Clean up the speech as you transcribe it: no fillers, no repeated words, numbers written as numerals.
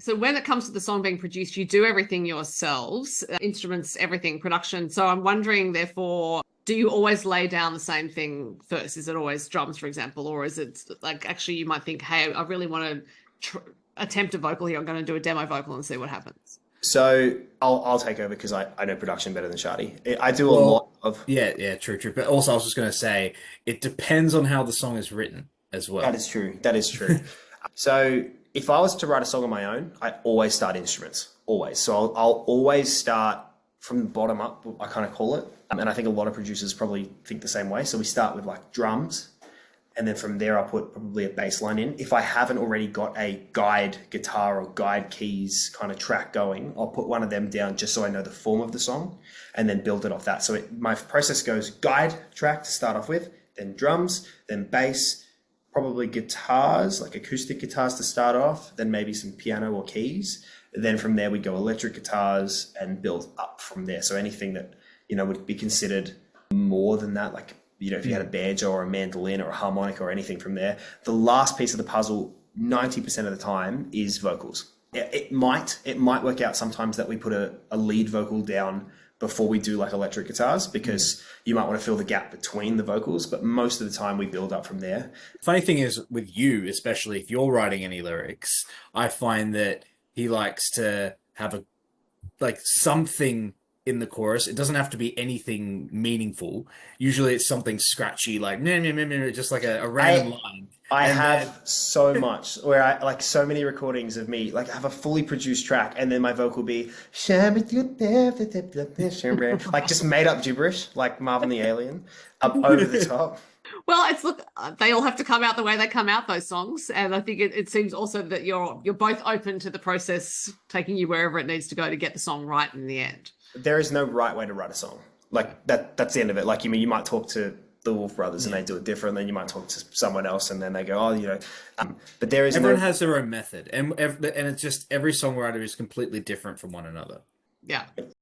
So when it comes to the song being produced, you do everything yourselves, instruments, everything, production. So I'm wondering, therefore, do you always lay down the same thing first? Is it always drums, for example, or is it like actually you might think, hey, I really want to attempt a vocal here. I'm going to do a demo vocal and see what happens. So I'll take over because I know production better than Shardy. I do a lot Well, of yeah, true, true. But also, I was just going to say, it depends on how the song is written as that well. is true. That is true. So if I was to write a song on my own, I always start instruments. Always. So I'll always start from the bottom up, I kind of call it. And I think a lot of producers probably think the same way. So we start with like drums, and then from there I'll put probably a bass line in. If I haven't already got a guide guitar or guide keys kind of track going, I'll put one of them down just so I know the form of the song and then build it off that. So my process goes guide track to start off with, then drums, then bass, probably guitars, like acoustic guitars to start off, then maybe some piano or keys. Then from there we go electric guitars and build up from there. So anything that, would be considered more than that, like if you had a banjo or a mandolin or a harmonica or anything from there, the last piece of the puzzle, 90% of the time, is vocals. It might work out sometimes that we put a lead vocal down before we do like electric guitars because you might want to fill the gap between the vocals, but most of the time we build up from there. Funny thing is, with you, especially if you're writing any lyrics, I find that he likes to have something in the chorus. It doesn't have to be anything meaningful. Usually it's something scratchy, like meh, meh, meh, meh, just like a random line. I And have then, so much where I like so many recordings of me, like I have a fully produced track and then my vocal be like just made up gibberish, like Marvin the Alien, up over the top. Well, they all have to come out the way they come out, those songs. And I think it seems also that you're both open to the process taking you wherever it needs to go to get the song right in the end. There is no right way to write a song. Like that's the end of it. Like you might talk to the Wolf Brothers and they do it different. Then you might talk to someone else and then they go, but there is everyone has their own method, and it's just every songwriter is completely different from one another. Yeah.